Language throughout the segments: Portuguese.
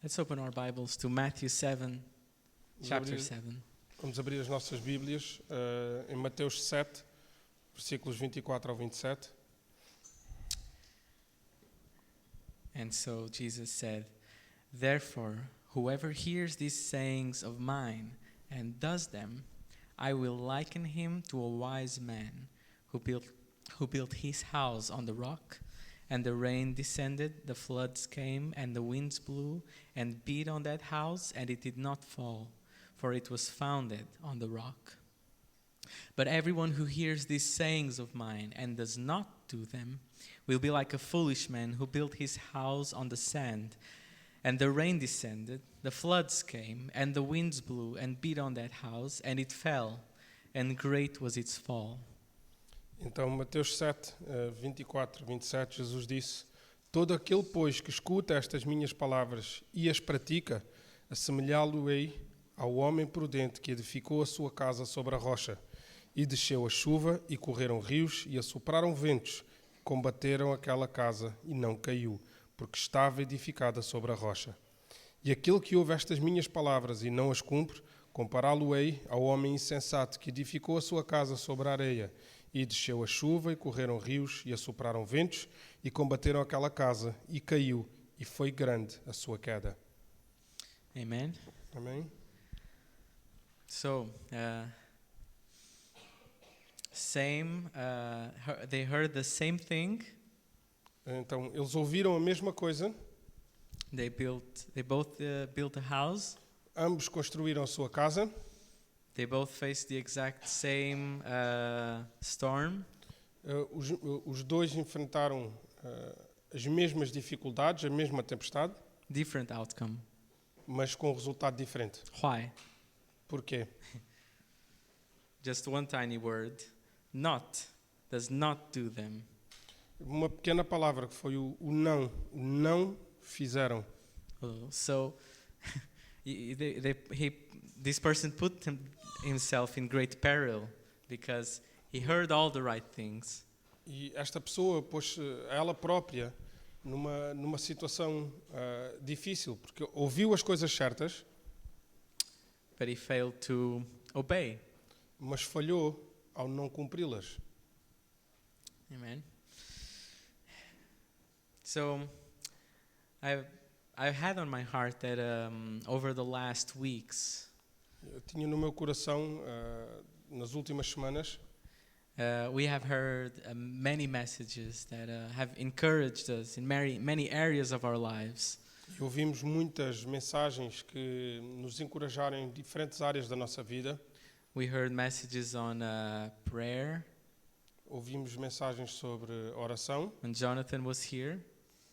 Let's open our Bibles to Matthew 7, chapter 7. Vamos abrir as nossas Bíblias em Mateus 7, versículos 24 ao 27. And so Jesus said, "Therefore, whoever hears these sayings of mine and does them, I will liken him to a wise man who built his house on the rock. And the rain descended, the floods came, and the winds blew and beat on that house, and it did not fall, for it was founded on the rock. But everyone who hears these sayings of mine and does not do them will be like a foolish man who built his house on the sand. And the rain descended, the floods came, and the winds blew and beat on that house, and it fell, and great was its fall." Então, Mateus 7, 24, 27, Jesus disse: "Todo aquele, pois, que escuta estas minhas palavras e as pratica, assemelhá-lo-ei ao homem prudente que edificou a sua casa sobre a rocha. E desceu a chuva, e correram rios, e assopraram ventos, e combateram aquela casa, e não caiu, porque estava edificada sobre a rocha. E aquele que ouve estas minhas palavras e não as cumpre, compará-lo-ei ao homem insensato que edificou a sua casa sobre a areia. E desceu a chuva, e correram rios, e assopraram ventos, e combateram aquela casa, e caiu, e foi grande a sua queda." Amen. Amém? So, they heard the same thing. Então, eles ouviram a mesma coisa, They both built a house. ambos construíram a sua casa, They both faced the exact same storm. os dois enfrentaram as mesmas dificuldades, a mesma tempestade, Different outcome. mas com um resultado diferente. Why? Porquê? Just one tiny word. Not does not do them. Uma pequena palavra que foi o não fizeram. So this person put himself in great peril because he heard all the right things, E esta pessoa pôs ela própria numa situação difícil, porque ouviu as coisas certas, but he failed to obey. mas falhou ao não cumpri-las. Amen. So I've had on my heart that over the last weeks Eu tinha no meu coração, nas últimas semanas, we have heard many messages that have encouraged us in many areas of our lives. e ouvimos muitas mensagens que nos encorajaram em diferentes áreas da nossa vida. We heard messages on prayer Ouvimos mensagens sobre oração, when Jonathan was here.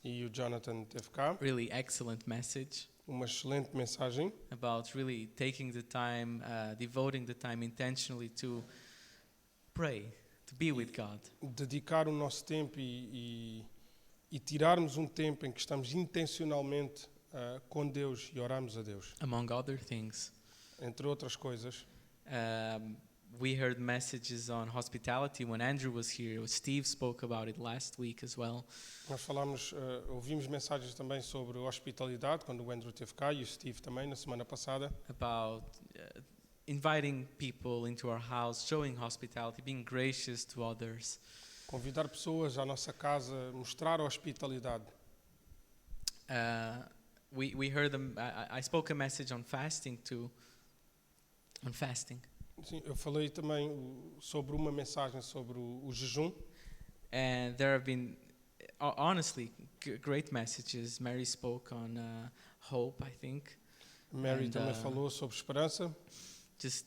e o Jonathan esteve cá, Really excellent message uma excelente mensagem about really taking the time, devoting the time intentionally to pray, to be with God. dedicar o nosso tempo e tirarmos um tempo em que estamos intencionalmente com Deus e orarmos a Deus. Among other things, Entre outras coisas, we heard messages on hospitality when Andrew was here. Steve spoke about it last week as well. nós ouvimos mensagens também sobre hospitalidade, quando o Andrew esteve cá, e o Steve também, na semana passada, About inviting people into our house, showing hospitality, being gracious to others. convidar pessoas à nossa casa, mostrar hospitalidade. We heard them. I spoke a message on fasting too. On fasting. Sim, eu falei também sobre uma mensagem sobre o jejum, And there have been, honestly, great messages. Mary spoke on hope, I think. Mary And, também falou sobre esperança. Just,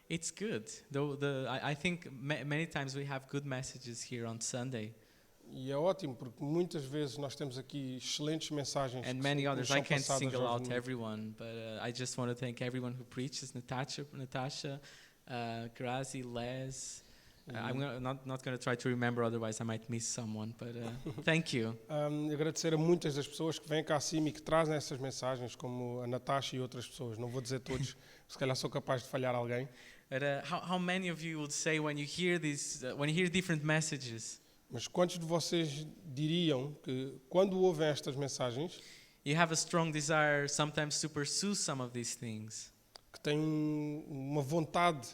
it's good. Though I think many times we have good messages here on Sunday, E é ótimo, porque muitas vezes nós temos aqui excelentes mensagens and que many nos others. são I can't passadas single aos out domingos. everyone, but I just want to thank everyone who preaches. Natasha, Grazi, Les. I'm not going to try to remember, otherwise I might miss someone. But thank you. Agradecer a muitas das pessoas que vêm cá acima e que trazem essas mensagens, como a Natasha e outras pessoas. Não vou dizer todos, se calhar sou capaz de falhar alguém. But how many of you would say when you hear when you hear different messages, Mas quantos de vocês diriam que, quando ouvem estas mensagens, You have a strong desire sometimes to pursue some of these things. que têm uma vontade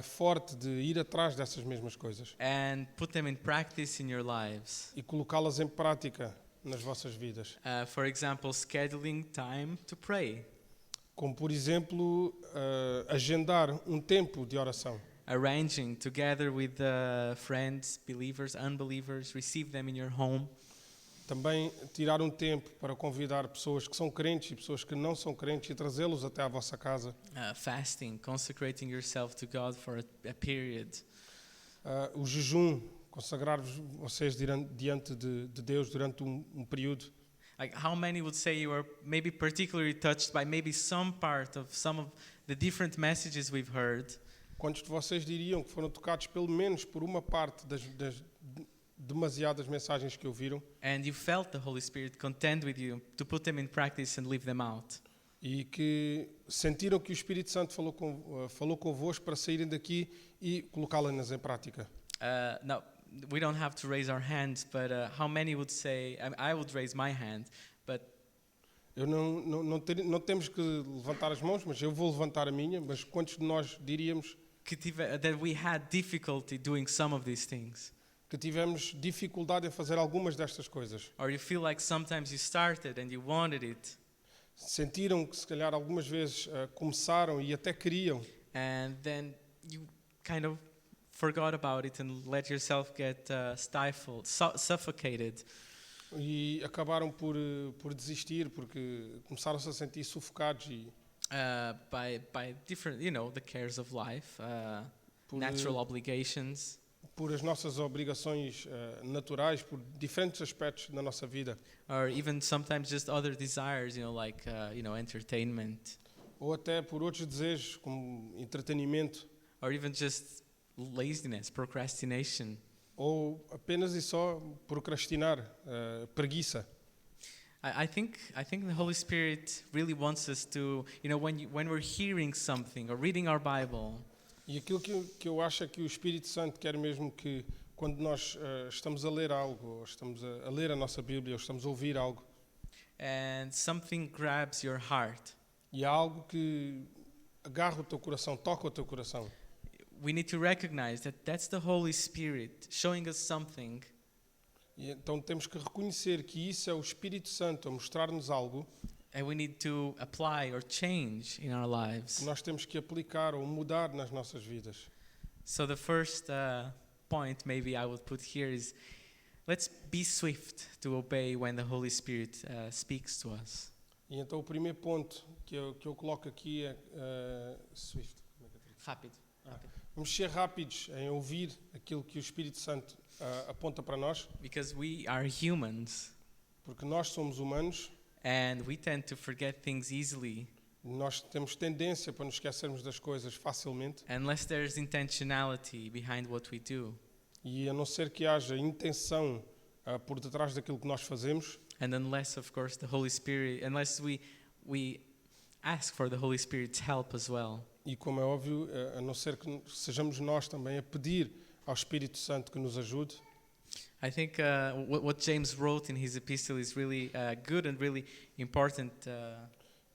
forte de ir atrás dessas mesmas coisas And put them in practice in your lives. e colocá-las em prática nas vossas vidas. For example, scheduling time to pray. Como, por exemplo, agendar um tempo de oração. Arranging together with friends, believers, unbelievers, receive them in your home. Também tirar um tempo para convidar pessoas que são crentes e pessoas que não são crentes e trazê-los até à vossa casa. Fasting, consecrating yourself to God for a period. O jejum, consagrar-vos vocês diante de Deus durante um período. Like, how many would say you are maybe particularly touched by maybe some part of some of the different messages we've heard? Quantos de vocês diriam que foram tocados pelo menos por uma parte das demasiadas mensagens que ouviram And you felt the Holy Spirit contend with you to put them in practice and live them out? e que sentiram que o Espírito Santo falou convosco para saírem daqui e colocá-las em prática? Now, we don't have to raise our hands, but how many would say, I would raise my hand, but Eu não temos que levantar as mãos, mas eu vou levantar a minha. Mas quantos de nós diríamos that we had difficulty doing some of these things? que tivemos dificuldade em fazer algumas destas coisas? Or you feel like sometimes you started and you wanted it, Sentiram que se calhar algumas vezes começaram e até queriam, and then you kind of forgot about it and let yourself get stifled, suffocated. e acabaram por desistir porque começaram-se a sentir sufocados e By different, the cares of life, por, natural obligations, por as nossas obrigações naturais, por diferentes aspectos da nossa vida, or even sometimes just other desires, like entertainment, ou até por outros desejos como entretenimento, or even just laziness, procrastination. ou apenas e só procrastinar, preguiça. I think the Holy Spirit really wants us to, when we're hearing something or reading our Bible, E aquilo que eu acho é que o Espírito Santo quer mesmo que quando nós estamos a ler algo, ou estamos a ler a nossa Bíblia, ou estamos a ouvir algo, and something grabs your heart, e há algo que agarra o teu coração, toca o teu coração, we need to recognize that that's the Holy Spirit showing us something, e então temos que reconhecer que isso é o Espírito Santo a mostrar-nos algo and we need to apply or change in our lives. que nós temos que aplicar ou mudar nas nossas vidas. So the first point maybe I would put here is, let's be swift to obey when the Holy Spirit speaks to us. E então o primeiro ponto que eu coloco aqui é swift. Rápido. Vamos ser rápidos em ouvir aquilo que o Espírito Santo aponta para nós, Because we are humans porque nós somos humanos, and we tend to forget things easily nós temos tendência para nos esquecermos das coisas facilmente, unless there's intentionality behind what we do. e a não ser que haja intenção por detrás daquilo que nós fazemos, And unless, of course, the Holy Spirit, unless we ask for the Holy Spirit's help as well. e como é óbvio, a não ser que sejamos nós também a pedir ao Espírito Santo que nos ajude. I think what James wrote in his epistle is really good and really important.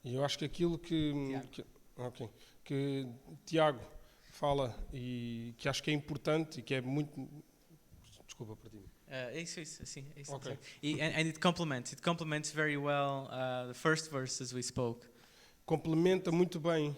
E eu acho que aquilo que Tiago fala e que acho que é importante e que é muito... Desculpa, perdi-me. Isso, sim, isso. Okay. And it complements very well the first verses we spoke. Complementa muito bem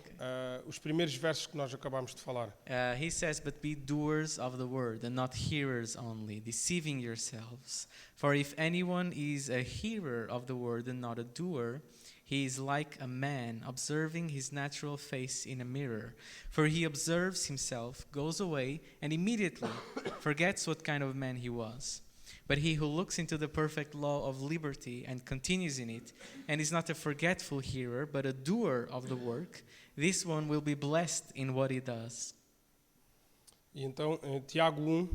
os primeiros versos que nós acabámos de falar. He says, "But be doers of the word and not hearers only, deceiving yourselves. For if anyone is a hearer of the word and not a doer, he is like a man observing his natural face in a mirror. For he observes himself, goes away, and immediately forgets what kind of man he was. But he who looks into the perfect law of liberty and continues in it, and is not a forgetful hearer, but a doer of the work, this one will be blessed in what he does." E então, em Tiago 1,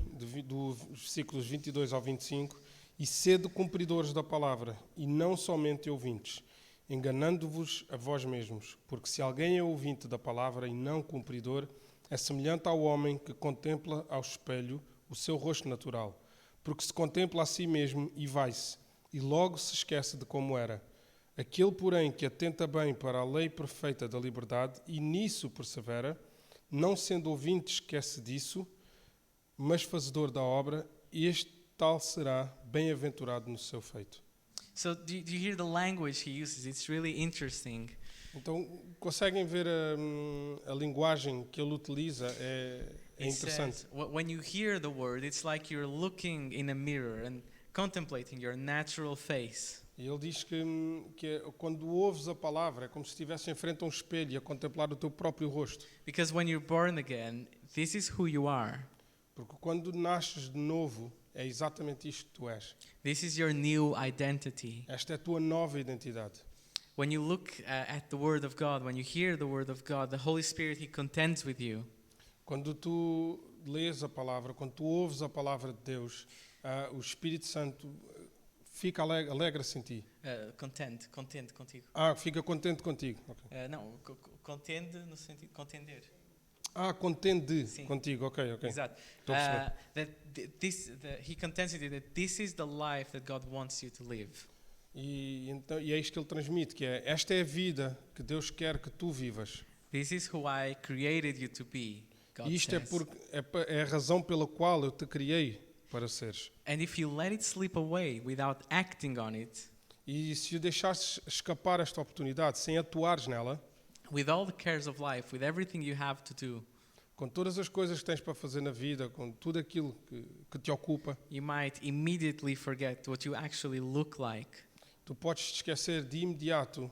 dos versículos 22 ao 25, "E sede cumpridores da palavra, e não somente ouvintes, enganando-vos a vós mesmos, porque se alguém é ouvinte da palavra e não cumpridor, é semelhante ao homem que contempla ao espelho o seu rosto natural, porque se contempla a si mesmo e vai-se, e logo se esquece de como era. Aquele, porém, que atenta bem para a lei perfeita da liberdade e nisso persevera, não sendo ouvinte esquece disso, mas fazedor da obra, este tal será bem-aventurado no seu feito. So do you hear the language he uses? It's really interesting. Então, conseguem ver a linguagem que ele utiliza? É It interessante. says, when you hear the word, it's like you're looking in a mirror and contemplating your natural face. E ele diz que quando ouves a palavra é como se estivesse em frente a um espelho a contemplar o teu próprio rosto. Because when you're born again, this is who you are. Porque quando nasces de novo, é exatamente isto que tu és. This is your new identity. Esta é a tua nova identidade. When you look at the Word of God, when you hear the Word of God, the Holy Spirit, He contends with you. Quando tu lês a palavra, quando tu ouves a palavra de Deus, o Espírito Santo fica alegra-se em ti. Contende contigo. Fica contente contigo. Okay. Não, contende no sentido contender. Contende Sim. contigo. Ok. Exato. Estou a That He contends with you that this is the life that God wants you to live. E é isto que ele transmite, que é esta é a vida que Deus quer que tu vivas. This is who I created you to be. God E isto says. é a razão pela qual eu te criei para seres. And if you let it slip away without acting on it, E se o deixasses escapar esta oportunidade sem atuares nela, with all the cares of life, with everything you have to do, com todas as coisas que tens para fazer na vida, com tudo aquilo que te ocupa, you might immediately forget what you actually look like. tu podes te esquecer de imediato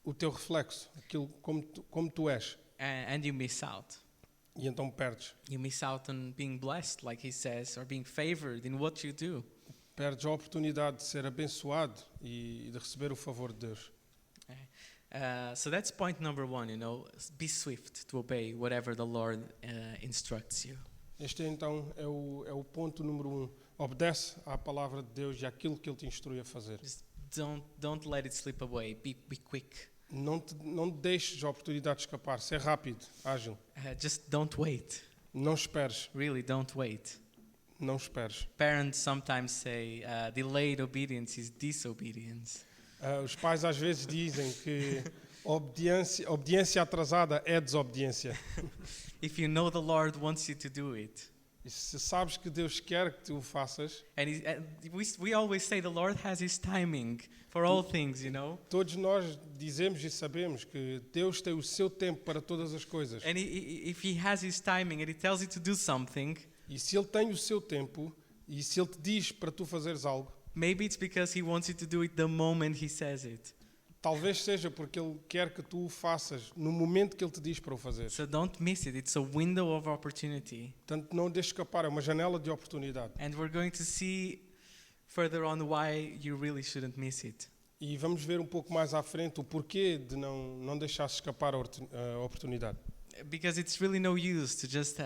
o teu reflexo, aquilo como tu és, And you miss out. e então perdes. You miss out on being blessed, like he says, or being favored in what you do. Perdes a oportunidade de ser abençoado e de receber o favor de Deus. So that's point number one, be swift to obey whatever the Lord instructs you. Este então é o ponto número 1. Obedece à palavra de Deus e àquilo que Ele te instrui a fazer. Just don't let it slip away. Be quick. Não deixes a oportunidade escapar. Ser rápido, ágil. Just don't wait. Não esperes. Really, don't wait. Não esperes. Parents sometimes say delayed obedience is disobedience. Os pais às vezes dizem que obediência atrasada é desobediência. If you know the Lord wants you to do it. E se sabes que Deus quer que tu o faças, We always say the Lord has His timing for all things, todos nós dizemos e sabemos que Deus tem o seu tempo para todas as coisas. And if He has His timing and He tells you to do something, E se Ele tem o seu tempo, e se Ele te diz para tu fazeres algo, maybe it's because He wants you to do it the moment He says it. talvez seja porque Ele quer que tu o faças no momento que Ele te diz para o fazer. So don't miss it. It's a window of opportunity. Portanto, não deixes escapar, é uma janela de oportunidade. And we're going to see further on why you really shouldn't miss it. E vamos ver um pouco mais à frente o porquê de não deixar escapar a oportunidade. Because it's really no use to just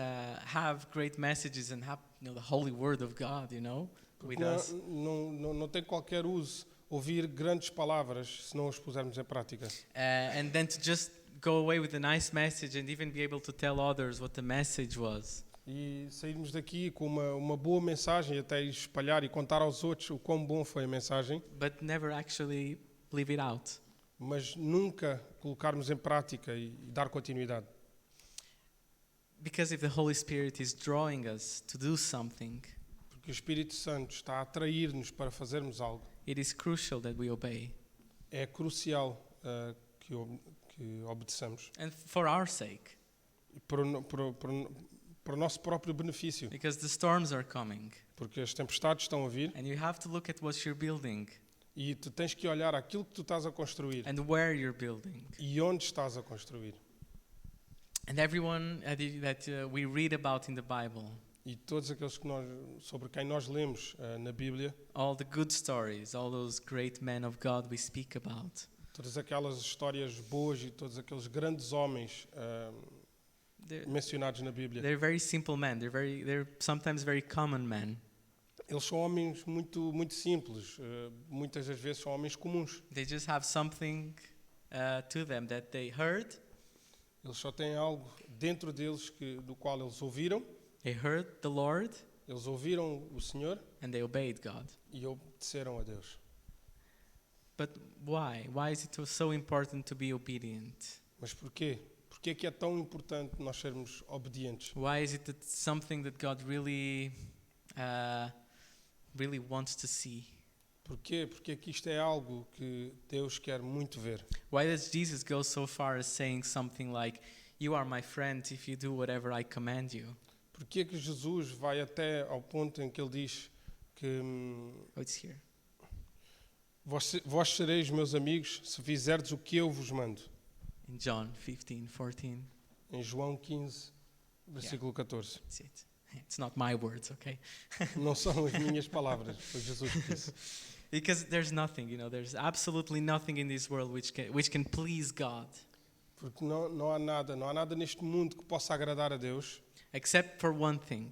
have great messages and have the holy word of God, with us. Não tem qualquer uso ouvir grandes palavras se não as pusermos em prática. And then to just go away with a nice message and even be able to tell others what the message was. E sairmos daqui com uma boa mensagem, até espalhar e contar aos outros o quão bom foi a mensagem, But never actually live it out. mas nunca colocarmos em prática e dar continuidade. Because if the Holy Spirit is drawing us to do something, Porque o Espírito Santo está a atrair-nos para fazermos algo. it is crucial that we obey. É crucial que obedeçamos. And for our sake, E para o nosso próprio benefício. because the storms are coming. Porque as tempestades estão a vir And you have to look at what you're building e tu tens que olhar aquilo que tu estás a construir and where you're building. e onde estás a construir. And everyone that we read about in the Bible, E todos aqueles sobre quem nós lemos na Bíblia, all the good stories, all those great men of God we speak about, todas aquelas histórias boas e todos aqueles grandes homens mencionados na Bíblia, they're very simple men. They're sometimes very common men. eles são homens muito simples, muitas das vezes são homens comuns. They just have something to them that they heard. Eles só têm algo dentro deles do qual eles ouviram the Lord, o Senhor and they obeyed God. e obedeceram a Deus. But why? Why is it so important to be obedient? Mas porquê? Porquê é que é tão importante nós sermos obedientes? Why is it that something that God really wants to see? Porquê? Porque é que isto é algo que Deus quer muito ver. Why does Jesus go so far as saying something like, "You are my friend if you do whatever I command you"? Porquê é que Jesus vai até ao ponto em que ele diz que Oh, it's here. vós sereis meus amigos se fizerdes o que eu vos mando. In John 15:14. Em João 15, versículo 14. That's it. It's not my words, okay? Não são as minhas palavras, foi Jesus que disse. Because there's nothing, there's absolutely nothing in this world which can please God, Porque não há nada neste mundo que possa agradar a Deus, except for one thing.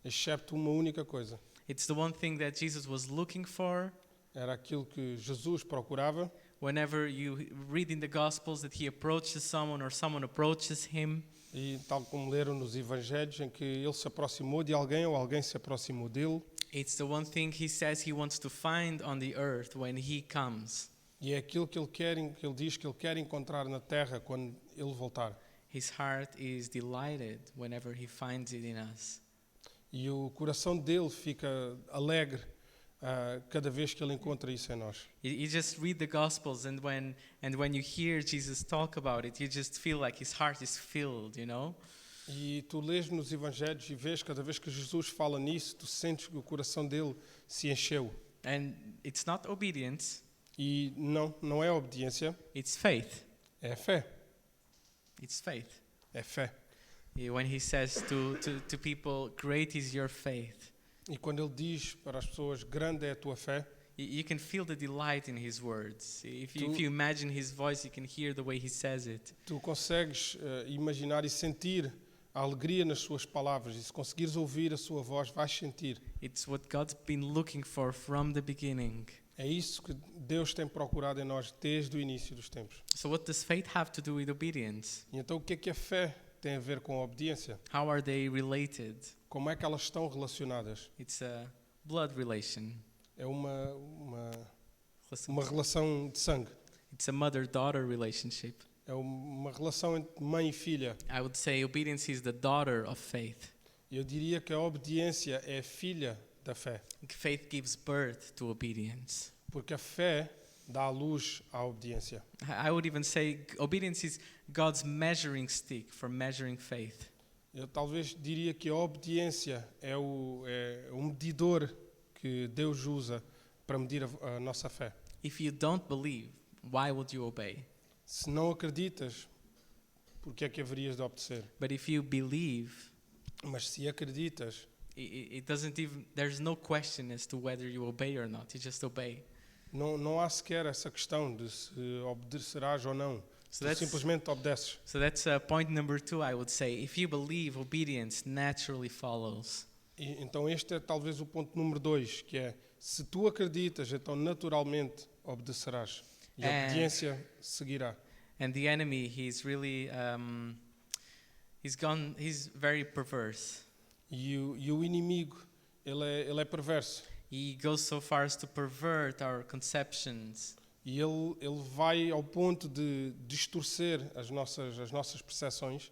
excepto uma única coisa. It's the one thing that Jesus was looking for. Era aquilo que Jesus procurava. Whenever you read in the Gospels that he approaches someone or someone approaches him, E tal como leram nos Evangelhos, em que ele se aproximou de alguém ou alguém se aproximou dele. it's the one thing he says he wants to find on the earth when he comes. E é aquilo que ele diz que ele quer encontrar na terra quando ele voltar. His heart is delighted whenever he finds it in us. E o coração dele fica alegre cada vez que ele encontra isso em nós. You just read the Gospels, and when you hear Jesus talk about it, you just feel like his heart is filled, E tu lês nos Evangelhos e vês cada vez que Jesus fala nisso, tu sentes que o coração dele se encheu. And it's not obedience, E não é obediência, it's faith. é fé. It's faith. É fé. When he says to people, "Great is your faith," E quando ele diz para as pessoas, grande é a tua fé, you can feel the delight in his words. If Tu- you imagine his voice, you can hear the way he says it. tu consegues imaginar e sentir a alegria nas suas palavras. E se conseguires ouvir a sua voz, vais sentir. It's what God's been looking for from the beginning. É isso que Deus tem procurado em nós desde o início dos tempos. So what does faith have to do with obedience? E então o que a fé tem a ver com a obediência? How are they related? Como é que elas estão relacionadas? It's a blood relation. É uma relação de sangue. It's a mother-daughter relationship. É uma relação entre mãe e filha. I would say obedience is the daughter of faith. Eu diria que a obediência é filha da fé. Faith gives birth to obedience. Porque a fé dá à luz à obediência. I would even say obedience is God's measuring stick for measuring faith. Eu talvez diria que a obediência é o medidor que Deus usa para medir a nossa fé. If you don't believe, why would you obey? Se não acreditas, por que é que haverias de obedecer? But if you believe, Mas se acreditas, it doesn't even, there's no question as to whether you obey or not. You just obey. não há sequer essa questão de se obedecerás ou não. So Tu simplesmente obedeces. that's point number 2, I would say. If you believe, obedience naturally follows. E, então este é talvez o ponto número 2, que é, se tu acreditas, então naturalmente obedecerás. E a obediência seguirá. And the enemy, he's really, he's very perverse. E o inimigo, ele é perverso. He goes so far as to pervert our conceptions. E ele vai ao ponto de distorcer as nossas percepções.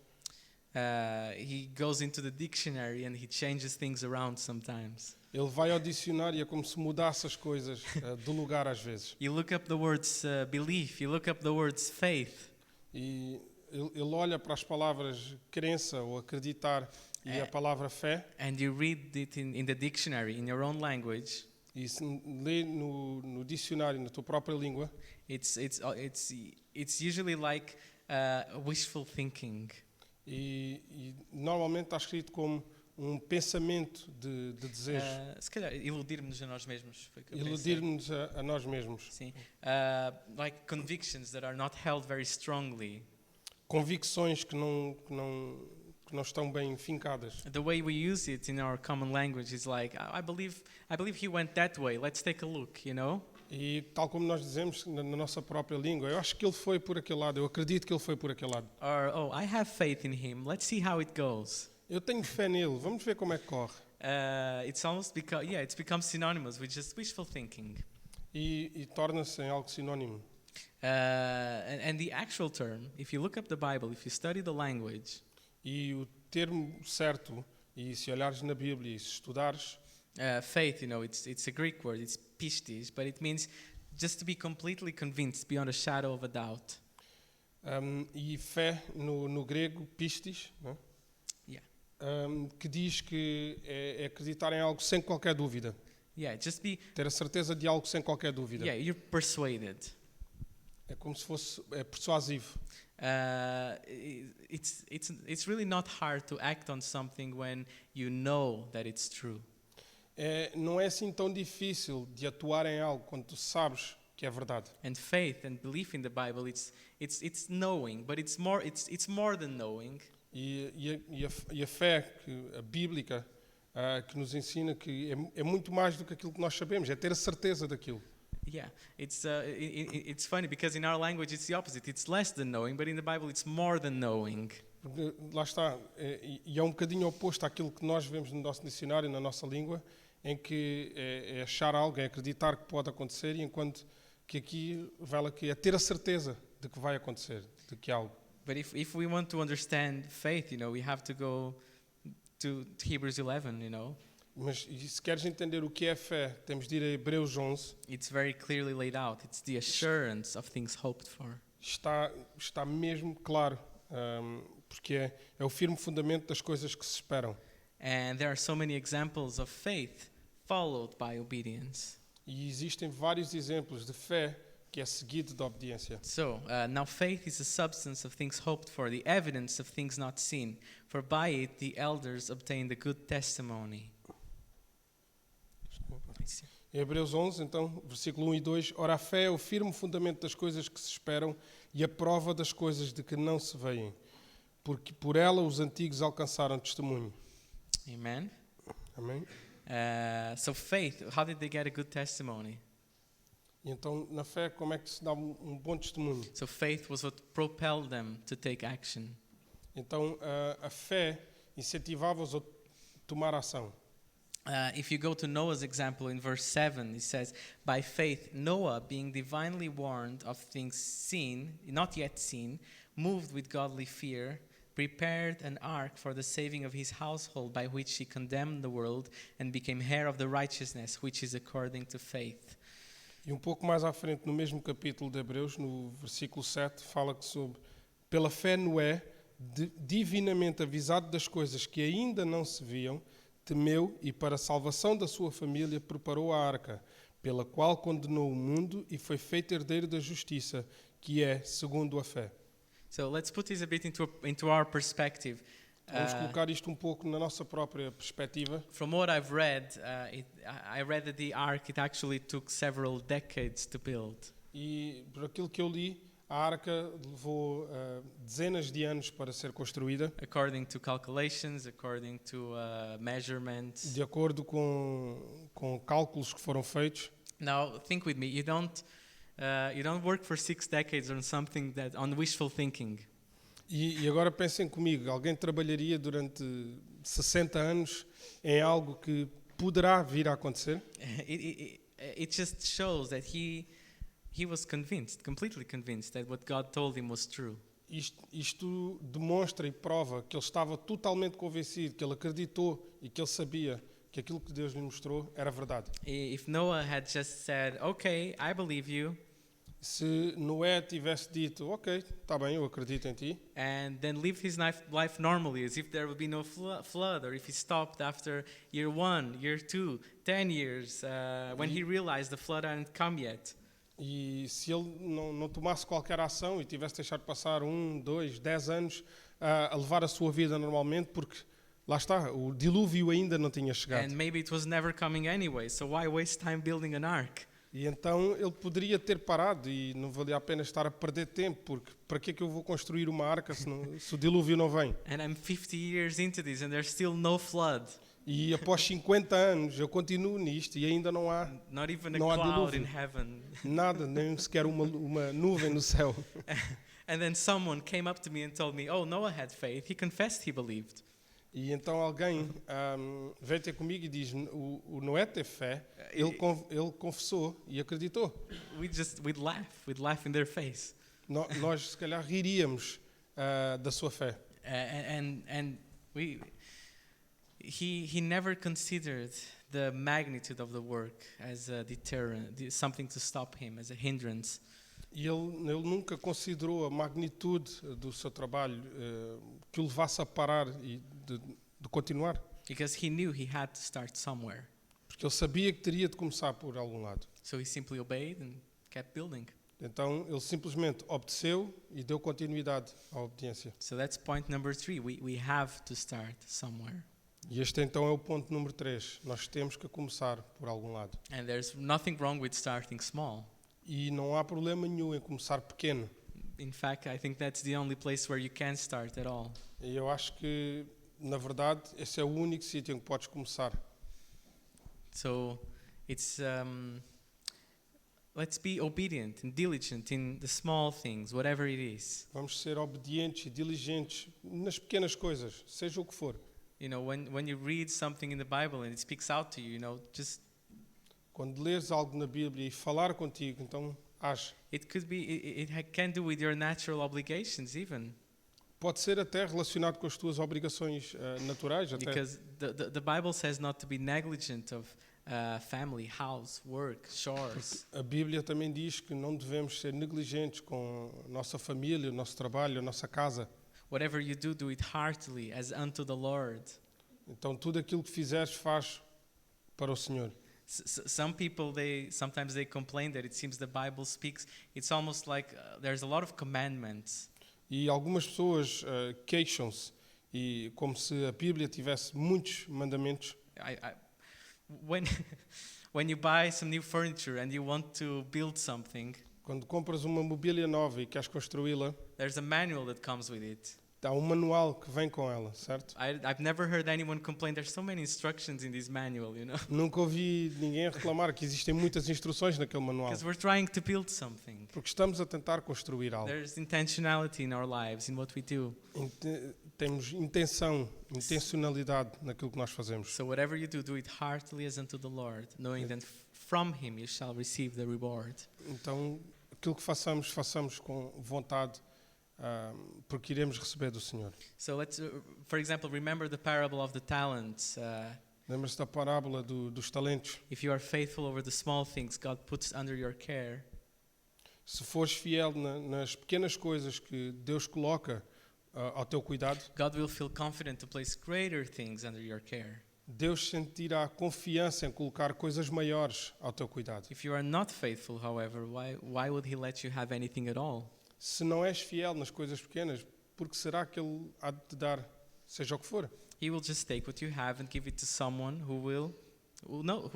He goes into the dictionary and he changes things around sometimes. Ele vai ao dicionário e é como se mudasse as coisas do lugar às vezes. You look up the words belief, you look up the words faith, E ele olha para as palavras crença ou acreditar e a palavra fé, and you read it in the dictionary in your own language. e se lê no dicionário na tua própria língua, It's usually like wishful thinking. e normalmente está escrito como um pensamento de desejo, Se calhar iludir-nos a nós mesmos. Foi o que eu pensei. iludir-nos a nós mesmos. Sim. Like convictions that are not held very strongly. Convicções que não estão bem fincadas. The way we use it in our common language is like, I believe he went that way. Let's take a look, E tal como nós dizemos na nossa própria língua, eu acho que ele foi por aquele lado, eu acredito que ele foi por aquele lado. Or, oh, I have faith in him. Let's see how it goes. Eu tenho fé nele, vamos ver como é que corre. It's almost it's become synonymous with just wishful thinking. e torna-se em algo sinónimo. And the actual term, if you look up the Bible, if you study the language, E o termo certo, e se olhares na Bíblia e se estudares, faith, it's a Greek word, it's pistis, but it means just to be completely convinced beyond a shadow of a doubt. e fé no grego, pistis, né? Yeah. Que diz que é acreditar em algo sem qualquer dúvida. Yeah, just be, Ter a certeza de algo sem qualquer dúvida. yeah, you're persuaded. É como se fosse persuasivo. It's really not hard to act on something when you know that it's true. Não é assim tão difícil de atuar em algo quando tu sabes que é verdade. And faith and belief in the Bible, it's knowing, but it's more than knowing. E a fé a bíblica que nos ensina que é muito mais do que aquilo que nós sabemos, é ter a certeza daquilo. Yeah, it's funny because in our language it's the opposite. It's less than knowing, but in the Bible it's more than knowing. Porque lá está, e é um bocadinho oposto àquilo que nós vemos no nosso dicionário, na nossa língua, em que é achar algo, é acreditar que pode acontecer, e enquanto que aqui revela que é ter a certeza de que vai acontecer, de que algo. But if we want to understand faith, we have to go to Hebrews 11, Mas e se queres entender o que é fé, temos de ir a Hebreus 11. It's very clearly laid out. It's the assurance of things hoped for. Está mesmo claro, porque é o firme fundamento das coisas que se esperam. And there are so many examples of faith followed by obedience. E existem vários exemplos de fé que é seguido da obediência. So, now faith is the substance of things hoped for, the evidence of things not seen. For by it the elders obtained a good testimony. Em Hebreus 11, então, versículo 1 e 2, ora a fé é o firme fundamento das coisas que se esperam e a prova das coisas de que não se veem, porque por ela os antigos alcançaram testemunho. Amen. Amém? So faith, how did they get a good testimony? E então, na fé, como é que se dá um bom testemunho? So faith was what propelled them to take action. Então, a fé incentivava-os a tomar ação. If you go to Noah's example in verse 7, it says, by faith Noah, being divinely warned of things seen, not yet seen, moved with godly fear, prepared an ark for the saving of his household, by which he condemned the world and became heir of the righteousness which is according to faith. E um pouco mais à frente, no mesmo capítulo de Hebreus, no versículo 7, fala que sobre, pela fé Noé, divinamente avisado das coisas que ainda não se viam, temeu e para a salvação da sua família preparou a arca, pela qual condenou o mundo e foi feito herdeiro da justiça, que é segundo a fé. So let's put this a bit into our perspective. Vamos colocar isto um pouco na nossa própria perspectiva. From what I've read, I read that the ark, it actually took several decades to build. E por aquilo que eu li, a arca levou dezenas de anos para ser construída. According to calculations, according to measurements. De acordo com cálculos que foram feitos. Now, think with me. You don't work for 6 decades on something that on wishful thinking. E agora pensem comigo, alguém trabalharia durante 60 anos em algo que poderá vir a acontecer? It just shows that he was convinced, completely convinced that what God told him was true. Isto demonstra e prova que ele estava totalmente convencido, que ele acreditou e que ele sabia que aquilo que Deus lhe mostrou era verdade. If Noah had just said, "Okay, I believe you," se Noé tivesse dito, ok, está bem, eu acredito em ti, and then lived his life normally, as if there would be no flood, or if he stopped after year 1, year 2, 10 years, when he realized the flood hadn't come yet. E se ele não tomasse qualquer ação e tivesse deixado passar 1, 2, 10 anos a levar a sua vida normalmente, porque lá está, o dilúvio ainda não tinha chegado. And maybe it was never coming anyway, so why waste time building an ark? E então ele poderia ter parado e não valia a pena estar a perder tempo, porque para que é que eu vou construir uma arca se o dilúvio não vem? And I'm 50 years into this and there's still no flood. E após 50 anos eu continuo nisto e ainda não há Not even a não há cloud in dilúvio. heaven. Nada, nem sequer uma nuvem no céu. And then someone came up to me and told me, "Oh, Noah had faith. He confessed he believed." E então alguém veio ter comigo e diz, o Noé teve fé, ele confessou e acreditou. We'd laugh in their face. Nós se calhar riríamos da sua fé. And he never considered the magnitude of the work as a deterrent, something to stop him, as a hindrance. E ele nunca considerou a magnitude do seu trabalho que o levasse a parar e de continuar. Because he knew he had to start somewhere. Porque ele sabia que teria de começar por algum lado. So he simply obeyed and kept building. Então ele simplesmente obedeceu e deu continuidade à obediência. So that's point number 3. We have to start somewhere. E este então é o ponto número 3. Nós temos que começar por algum lado. And there's nothing wrong with starting small. E não há problema nenhum em começar pequeno. In fact, I think that's the only place where you can start at all. E eu acho que, na verdade, esse é o único sítio em que podes começar. So it's let's be obedient and diligent in the small things, whatever it is. Vamos ser obedientes e diligentes nas pequenas coisas, seja o que for. You know, when you read something in the Bible and it speaks out to you, just Quando leres algo na Bíblia e falar contigo, então age. it could be it can do with your natural obligations even. Pode ser até relacionado com as tuas obrigações naturais. Até. Because the Bible says not to be negligent of family, house, work, chores. A Bíblia também diz que não devemos ser negligentes com a nossa família, o nosso trabalho, a nossa casa. Whatever you do, do it heartily as unto the Lord. Então tudo aquilo que fizeres, faz para o Senhor. Some people sometimes they complain that it seems the Bible speaks. It's almost like there's a lot of commandments. E algumas pessoas queixam-se e como se a Bíblia tivesse muitos mandamentos. When you buy some new furniture and you want to build something, Quando compras uma mobília nova e queres construí-la, there's a manual that comes with it. há um manual que vem com ela, certo? I've never heard anyone complain. There's so many instructions in this manual, Nunca ouvi ninguém reclamar que existem muitas instruções naquele manual. Because we're trying to build something. Porque estamos a tentar construir algo. There's intentionality in our lives, in what we do. Temos intencionalidade naquilo que nós fazemos. So whatever you do, do it heartily as unto the Lord, knowing that from Him you shall receive the reward. Então, aquilo que façamos com vontade, porque iremos receber do Senhor. So let's, for example, remember the parable of the talents. Lembra-se da parábola dos talentos. If you are faithful over the small things, God puts under your care. Se fores fiel nas pequenas coisas que Deus coloca ao teu cuidado, God will feel confident to place greater things under your care. Deus sentirá confiança em colocar coisas maiores ao teu cuidado. If you are not faithful, however, why would He let you have anything at all? Se não és fiel nas coisas pequenas, porque será que Ele há de te dar, seja o que for? He will just take what you have and give it to someone who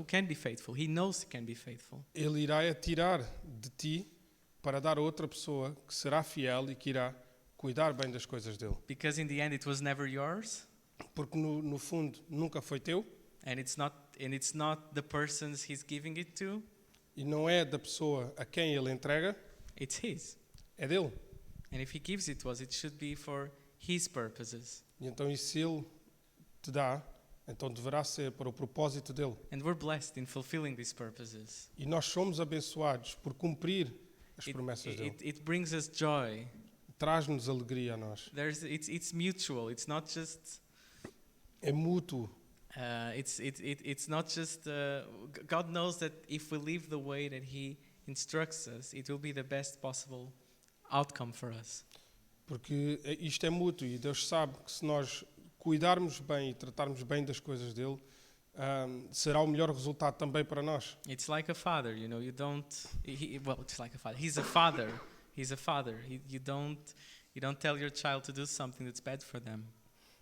can be faithful. He knows he can be faithful. Ele irá tirar de ti para dar a outra pessoa que será fiel e que irá cuidar bem das coisas dele. Because in the end it was never yours, Porque no fundo nunca foi teu and it's not the persons he's giving it to, e não é da pessoa a quem ele entrega, it's his. é dele. And if he gives it to us, it should be for his purposes. E então, e se ele te dá, então deverá ser para o propósito dele. And we're blessed in fulfilling these purposes. E nós somos abençoados por cumprir as promessas dele. It brings us joy. Traz-nos alegria a nós. It's mutual. It's not just. É mútuo. It's not just. God knows that if we live the way that He instructs us, it will be the best possible outcome for us. Porque isto é mútuo e Deus sabe que se nós cuidarmos bem e tratarmos bem das coisas dele, será o melhor resultado também para nós. It's like a father, you don't. It's like a father. He's a father. He's a father. You don't tell your child to do something that's bad for them.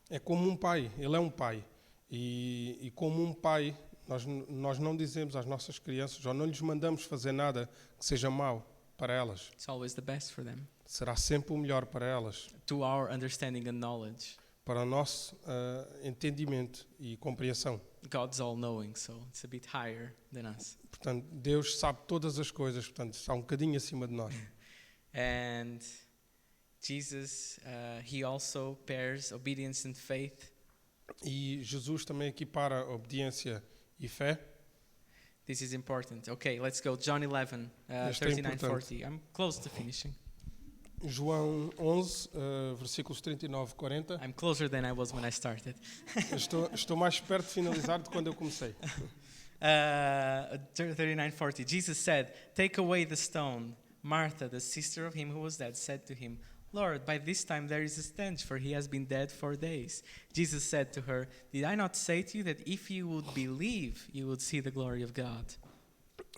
É como um pai. Ele é um pai. E como um pai, nós não dizemos às nossas crianças, ou não lhes mandamos fazer nada que seja mau para elas. It's always the best for them. Será sempre o melhor para elas. To our understanding and knowledge. Para o nosso entendimento e compreensão. God's all-knowing, so it's a bit higher than us. Portanto, Deus sabe todas as coisas, portanto, está um bocadinho acima de nós. And Jesus, He also pairs obedience and faith E Jesus também equipara obediência e fé. This is important. Okay, let's go. John 11, Este é 39, importante. 40. I'm close to finishing. João 11, versículos 39 e 40. I'm closer than I was when I started. Estou mais perto de finalizar de quando eu comecei. 39, 40. Jesus said, "Take away the stone." Martha, the sister of him who was dead, said to him, "Lord, by this time there is a stench, for he has been dead 4 days." Jesus said to her, "Did I not say to you that if you would believe, you would see the glory of God?"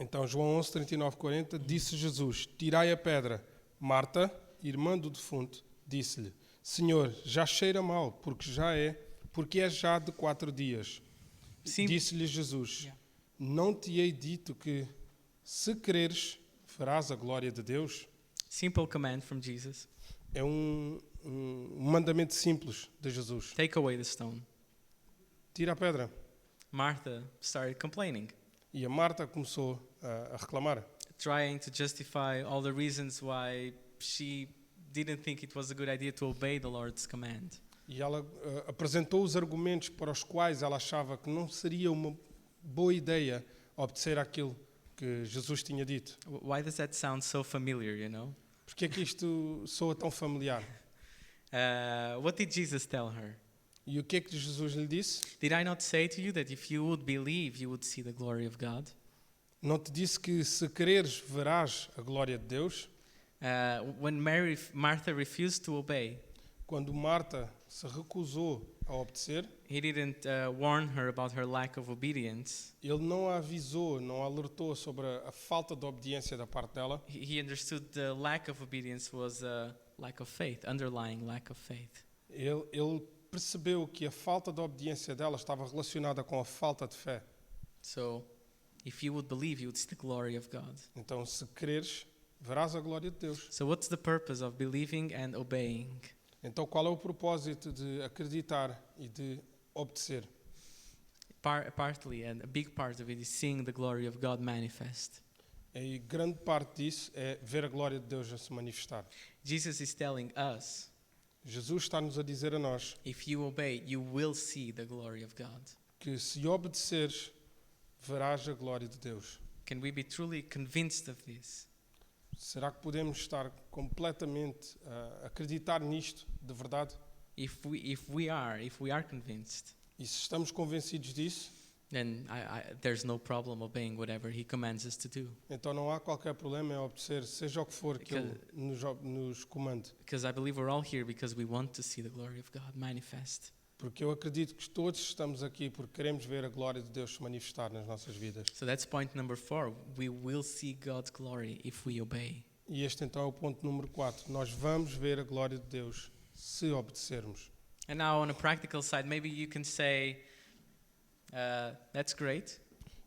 Então, João 11, 39 e 40, disse Jesus, tirai a pedra. Marta, irmã do defunto, disse-lhe, Senhor, já cheira mal, porque é já de 4 dias. Disse-lhe Jesus, Yeah. não te hei dito que, se creres, verás a glória de Deus? Simple command from Jesus. É um mandamento simples de Jesus. Take away the stone. Tira a pedra. Martha started complaining, E a Marta começou a reclamar. trying to justify all the reasons why she didn't think it was a good idea to obey the Lord's command. E ela apresentou os argumentos para os quais ela achava que não seria uma boa ideia obedecer àquilo que Jesus tinha dito. Why does that sound so familiar, you know? Porque é que isto soa tão familiar? What did Jesus tell her? E o que é que Jesus lhe disse? Did I not say to you that if you would believe, you would see the glory of God? Não te disse que se creres verás a glória de Deus? When Martha refused to obey, Quando Marta se recusou a obedecer, he didn't warn her about her lack of obedience. ele não a avisou, não a alertou sobre a falta de obediência da parte dela. He understood the lack of obedience was a lack of faith, underlying lack of faith. Ele percebeu que a falta de obediência dela estava relacionada com a falta de fé. So, if you would believe, you would see the glory of God. Então, se creres, verás a glória de Deus. So, what's the purpose of believing and obeying? Então, qual é o propósito de acreditar e de obedecer? Partly, and a big part of it is seeing the glory of God manifest. E grande parte disso é ver a glória de Deus a se manifestar. Jesus is telling us, Jesus está-nos a dizer a nós if you obey, you will see the glory of God. que se obedeceres, verás a glória de Deus. Can we be truly convinced of this? Será que podemos estar completamente a acreditar nisto de verdade? If we are convinced, E se estamos convencidos disso, then there's no problem obeying whatever He commands us to do. então não há qualquer problema em obedecer, seja o que for que Ele nos comande. Because I believe we're all here because we want to see the glory of God manifest. Porque eu acredito que todos estamos aqui porque queremos ver a glória de Deus se manifestar nas nossas vidas. So that's point number 4. We will see God's glory if we obey. E este então é o ponto número 4. Nós vamos ver a glória de Deus se obedecermos. And now on a practical side, maybe you can say, that's great.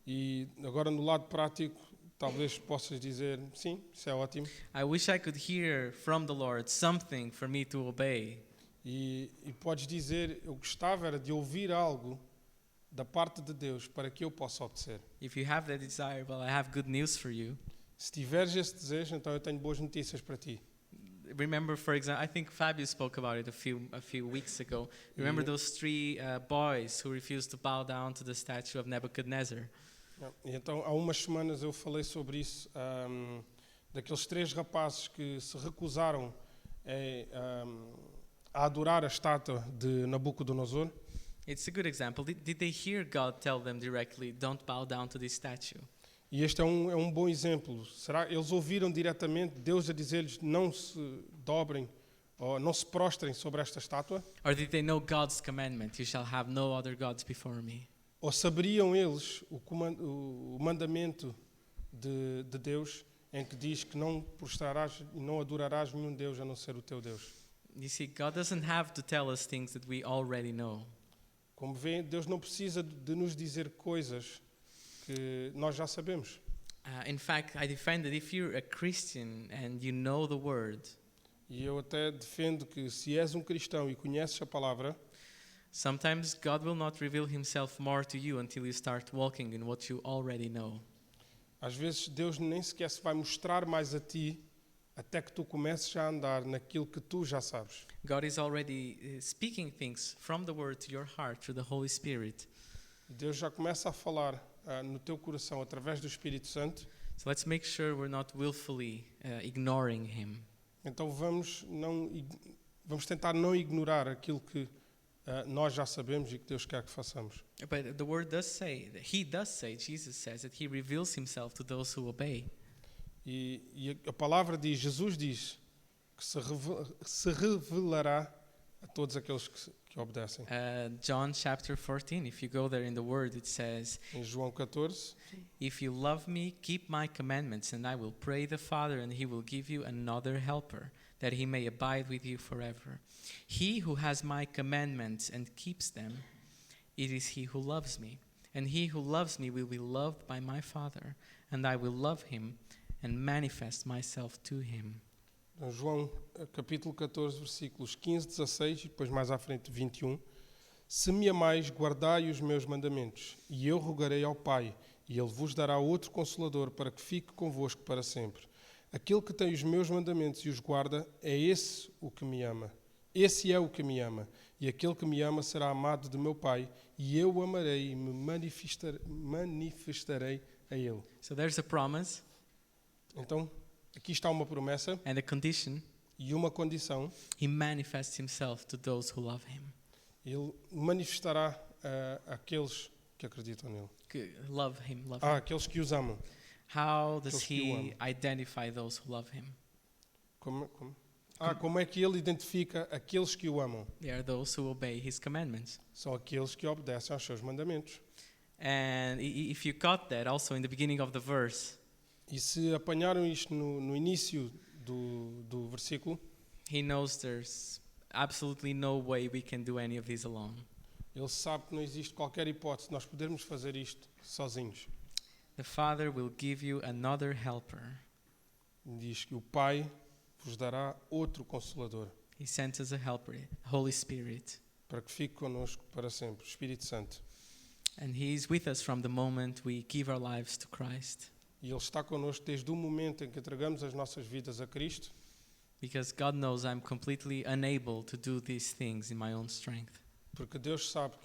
E agora no lado prático, talvez possas dizer, sim, isso é ótimo. I wish I could hear from the Lord something for me to obey. E podes dizer, eu gostava era de ouvir algo da parte de Deus para que eu possa obedecer. If you have that desire, well, I have good news for you. Se tiveres esse desejo, então eu tenho boas notícias para ti. Remember, for example, I think Fabio spoke about it a few weeks ago. Remember those 3 boys who refused to bow down to the statue of Nebuchadnezzar? E então, há umas semanas eu falei sobre isso, daqueles 3 rapazes que se recusaram a adorar a estátua de Nabucodonosor. It's a good example. Did they hear God tell them directly, don't bow down to this statue? E este é um bom exemplo. Eles ouviram diretamente Deus a dizer-lhes não se dobrem ou não se prostrem sobre esta estátua? Or did they know God's commandment, you shall have no other gods before me? Ou saberiam eles o mandamento de Deus em que diz que não prostrarás e não adorarás nenhum Deus a não ser o teu Deus? You see, God doesn't have to tell us things that we already know. Como vêem, Deus não precisa de nos dizer coisas que nós já sabemos. In fact, I defend that if you're a Christian and you know the Word, E eu até defendo que se és um cristão e conheces a palavra, sometimes God will not reveal Himself more to you until you start walking in what you already know. às vezes Deus nem sequer se vai mostrar mais a ti até que tu comeces a andar naquilo que tu já sabes. God is already speaking things from the Word to your heart through the Holy Spirit. Deus já começa a falar no teu coração através do Espírito Santo. So let's make sure we're not willfully ignoring Him. Então vamos tentar não ignorar aquilo que nós já sabemos e que Deus quer que façamos. But the Word does say, Jesus says that He reveals Himself to those who obey. E a palavra diz, Jesus diz, que se revelará a todos aqueles que obedecem. John chapter 14, if you go there in the Word, it says, Em João 14, "If you love me, keep my commandments, and I will pray the Father, and He will give you another helper, that He may abide with you forever. He who has my commandments and keeps them, it is he who loves me. And he who loves me will be loved by my Father, and I will love him and manifest myself to him." João capítulo 14, versículos 15, 16 e depois mais à frente 21. Se me amais, guardai os meus mandamentos, e eu rogarei ao Pai, e Ele vos dará outro Consolador para que fique convosco para sempre. Aquele que tem os meus mandamentos e os guarda, é esse o que me ama. Esse é o que me ama, e aquele que me ama será amado de meu Pai, e eu o amarei e me manifestarei a Ele. So there's a promise Então, aqui está uma promessa and a condition. e uma condição. He manifests himself to those who love him. Ele manifestará àqueles que acreditam nele. Love him. Aqueles que os amam. How does Aqueles que o he amam. identify those who love him? Como é que ele identifica aqueles que o amam? They are those who obey his commandments. São aqueles que obedecem aos seus mandamentos. And if you caught that also in the beginning of the verse, E se apanharam isto no início do versículo, he knows there's absolutely no way we can do any of this alone. ele sabe que não existe qualquer hipótese de nós podermos fazer isto sozinhos. The Father will give you another helper. Diz que o Pai vos dará outro Consolador He sent us a helper, Holy Spirit. para que fique connosco para sempre, o Espírito Santo. And He is with us from the moment we give our lives to Christ. E Ele está connosco desde o momento em que entregamos as nossas vidas a Cristo, Because God knows I'm completely unable to do these things in my own strength. porque Deus sabe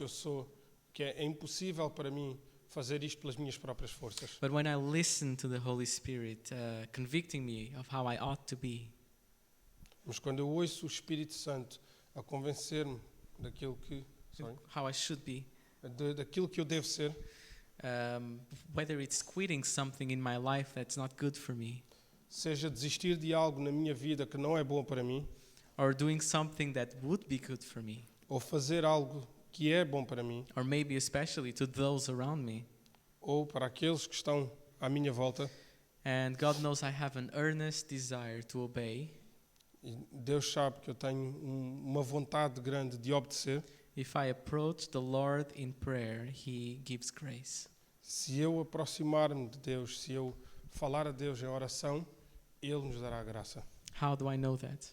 que é impossível para mim fazer isto pelas minhas próprias forças. But when I listen to the Holy Spirit convicting me of how I ought to be, Mas quando eu ouço o Espírito Santo a convencer-me daquilo how I should be, daquilo que eu devo ser, whether it's quitting something in my life that's not good for me, seja desistir de algo na minha vida que não é bom para mim, or doing something that would be good for me, ou fazer algo que é bom para mim, or maybe especially to those around me. ou para aqueles que estão à minha volta, And God knows I have an earnest desire to obey. e Deus sabe que eu tenho uma vontade grande de obedecer. If I approach the Lord in prayer, He gives grace. Se eu aproximar-me de Deus, se eu falar a Deus em oração, Ele nos dará a graça. How do I know that?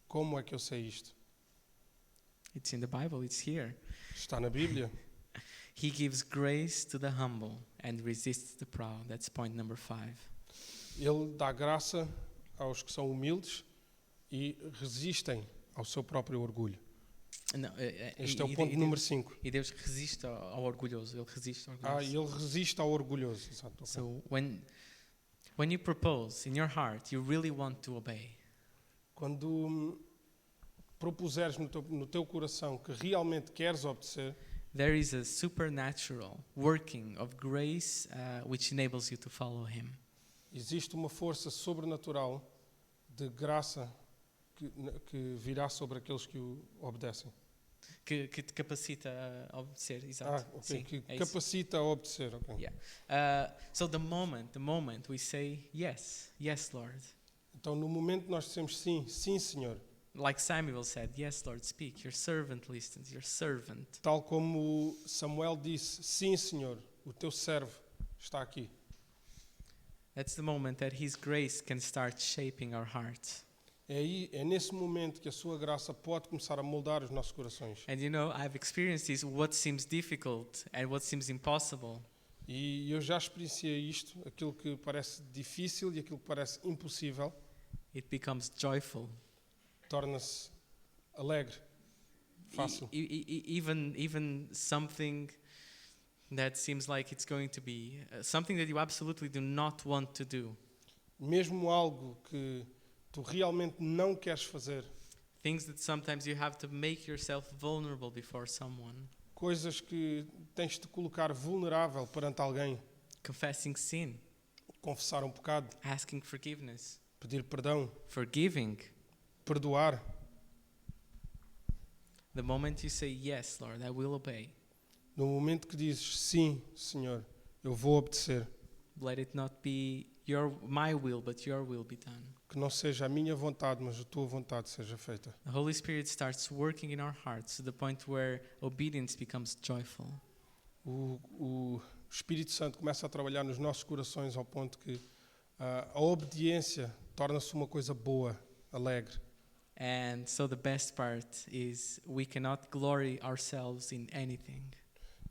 Como é que eu sei isto? It's in the Bible, it's here. Está na Bíblia. He gives grace to the humble and resists the proud. That's point number 5. Ele dá graça aos que são humildes e resistem ao seu próprio orgulho. Este é o ponto número 5. E Deus resiste ao orgulhoso. Ele resiste ao orgulhoso. Ele resiste ao orgulhoso. Exato. So when you propose in your heart, you really want to obey. Quando propuseres no teu coração que realmente queres obedecer, There is a supernatural working of grace which enables you to follow Him. existe uma força sobrenatural de graça que virá sobre aqueles que o obedecem. Que te capacita a obedecer, exato. Sim, Que é isso. capacita a obedecer. Okay. Yeah. So the moment we say yes, Lord. Então, no momento que nós dissemos sim, sim, Senhor, Like Samuel said, yes, Lord, speak. Your servant listens. Your servant. tal como Samuel disse, sim, Senhor, o teu servo está aqui. That's the moment that His grace can start shaping our hearts. É nesse momento que a sua graça pode começar a moldar os nossos corações. And you know, I've experienced this, what seems difficult and what seems impossible. E eu já experienciei isto, aquilo que parece difícil e aquilo que parece impossível. it becomes joyful. torna-se alegre, fácil. Even something that seems like it's going to be something that you absolutely do not want to do. Mesmo algo que tu realmente não queres fazer, Things that sometimes you have to make yourself vulnerable before someone. coisas que tens de colocar vulnerável perante alguém, Confessing sin, confessar um pecado, asking forgiveness, pedir perdão, forgiving. perdoar. The moment you say, yes, Lord, I will obey, No momento que dizes sim, Senhor, eu vou obedecer, let it not be my will, but your will be done. que não seja a minha vontade, mas a tua vontade seja feita. The Holy Spirit starts working in our hearts to the point where obedience becomes joyful. O Espírito Santo começa a trabalhar nos nossos corações ao ponto que a obediência torna-se uma coisa boa, alegre. And so the best part is we cannot glory ourselves in anything.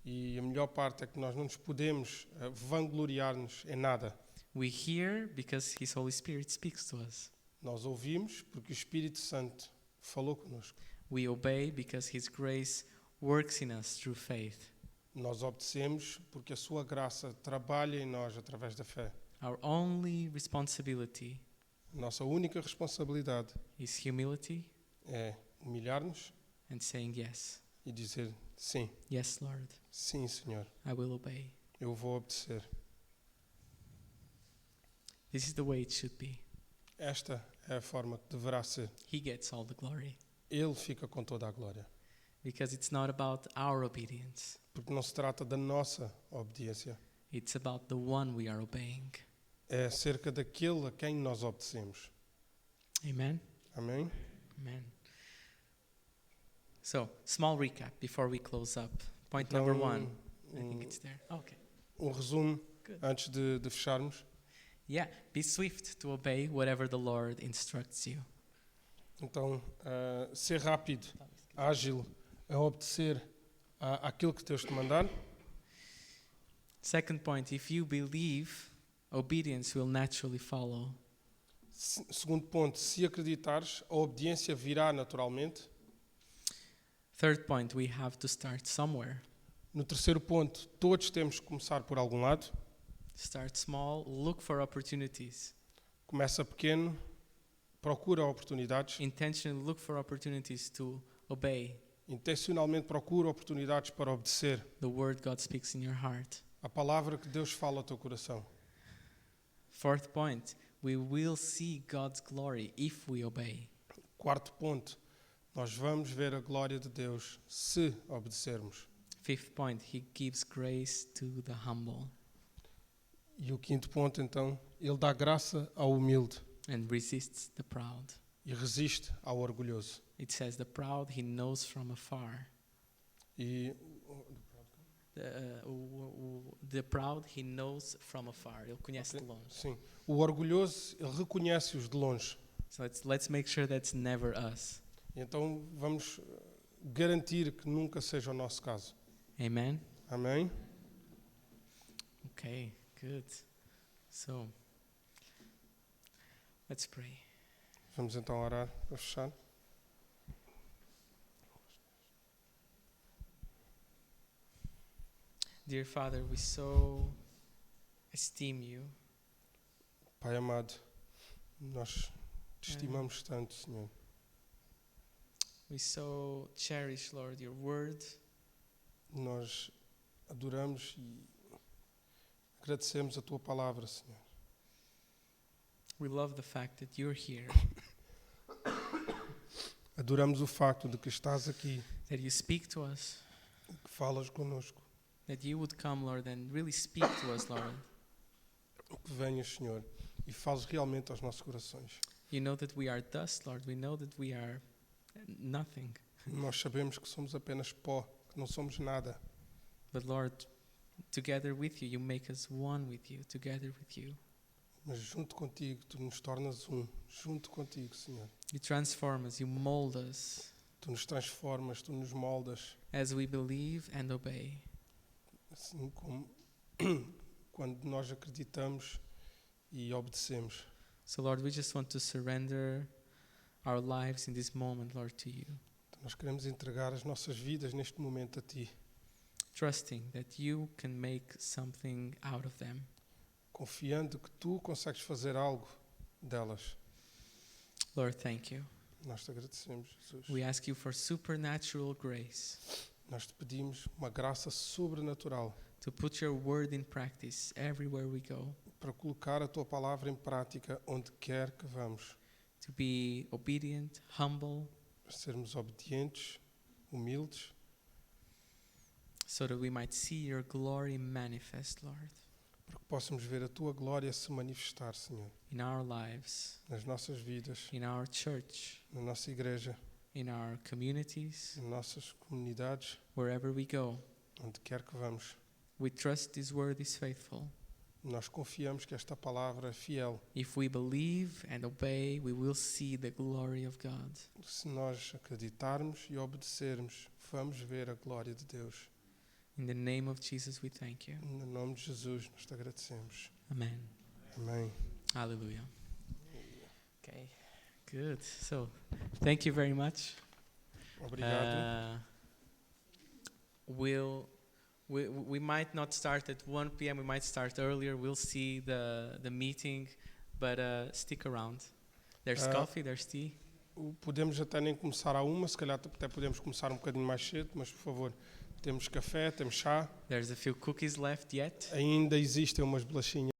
E a melhor parte é que nós não nos podemos vangloriar-nos em nada. We hear because His Holy Spirit speaks to us. Nós ouvimos porque o Espírito Santo falou connosco. We obey because His grace works in us through faith. Nós obedecemos porque a sua graça trabalha em nós através da fé. Our only responsibility Nossa única responsabilidade is humility é humilhar-nos and saying yes. e dizer sim, Yes, Lord, sim, Senhor, I will obey. eu vou obedecer. This is the way it should be. Esta é a forma que deverá ser. He gets all the glory Ele fica com toda a glória. because it's not about our obedience. Porque não se trata da nossa obediência. It's about the one we are obeying. É acerca daquele a quem nós obedecemos. Amen? Amém? Amen. So, small recap before we close up. Point Então, number 1. I think it's there. Okay. resumo Good. antes de fecharmos. Yeah, be swift to obey whatever the Lord instructs you. Então, ser rápido, ágil, a obedecer àquilo que Deus te mandar. Second point, if you believe, obedience will naturally follow. Segundo ponto, se acreditares, a obediência virá naturalmente. Third point, we have to start somewhere. No terceiro ponto, todos temos que começar por algum lado. Start small, look for opportunities. Começa pequeno, procura oportunidades. Intentionally look for opportunities to obey Intencionalmente procura oportunidades para obedecer the word God speaks in your heart. a palavra que Deus fala ao teu coração. Fourth point, we will see God's glory if we obey. Quarto ponto, nós vamos ver a glória de Deus se obedecermos. Fifth point, He gives grace to the humble E o quinto ponto, então, Ele dá graça ao humilde and resists the proud. e resiste ao orgulhoso. It says the proud He knows from afar. E The proud He knows from afar. Ele conhece de Ok. longe. sim, o orgulhoso, Ele reconhece-os de longe. So let's make sure that's never us. Então vamos garantir que nunca seja o nosso caso. Amen? Amém? Okay, good. So, let's pray. Vamos então orar para fechar. Dear Father, we so esteem you. Pai amado, nós te estimamos tanto, Senhor. We so cherish, Lord, your word. Nós adoramos e agradecemos a tua palavra, Senhor. We love the fact that you're here, Adoramos o facto de que estás aqui, that you speak to us, que falas connosco, that you would come, Lord, and really speak to us, Lord. que venhas, Senhor, e fales realmente aos nossos corações. You know that we are dust, Lord. We know that we are nothing. Nós sabemos que somos apenas pó, que não somos nada. But Lord, together with you, you make us one with you, together with you. Mas junto contigo, tu nos tornas um. Junto contigo, Senhor. You transform us, you mold us Tu nos transformas, tu nos moldas. as we believe and obey. Assim como quando nós acreditamos e obedecemos. So, Lord, we just want to surrender our lives in this moment, Lord, to you, Então, nós queremos entregar as nossas vidas neste momento a Ti, trusting that you can make something out of them. confiando que Tu consegues fazer algo delas. Lord, thank you. Nós te agradecemos, Jesus. We ask you for supernatural grace Nós te pedimos uma graça sobrenatural to put your word in practice everywhere we go, para colocar a Tua palavra em prática onde quer que vamos. to be obedient, humble, Para sermos obedientes, humildes, so that we might see your glory manifest, Lord, para que possamos ver a Tua glória se manifestar, Senhor, in our lives, nas nossas vidas, in our church, na nossa igreja, in our communities, nas nossas comunidades, wherever we go. onde quer que vamos. We trust this word is faithful. Nós confiamos que esta palavra é fiel. If we believe and obey, we will see the glory of God. Se nós acreditarmos e obedecermos, vamos ver a glória de Deus. In the name of Jesus, we thank you. No nome de Jesus, nós te agradecemos. Amen. Amém. Hallelujah. Okay, good. So, thank you very much. Obrigado. We might not start at 1 p.m. We might start earlier. We'll see the meeting, but stick around. There's coffee, there's tea. Podemos até nem começar à 1, se calhar até podemos começar um bocadinho mais cedo, mas por favor, temos café, temos chá. There's a few cookies left yet. Ainda existem umas bolachinhas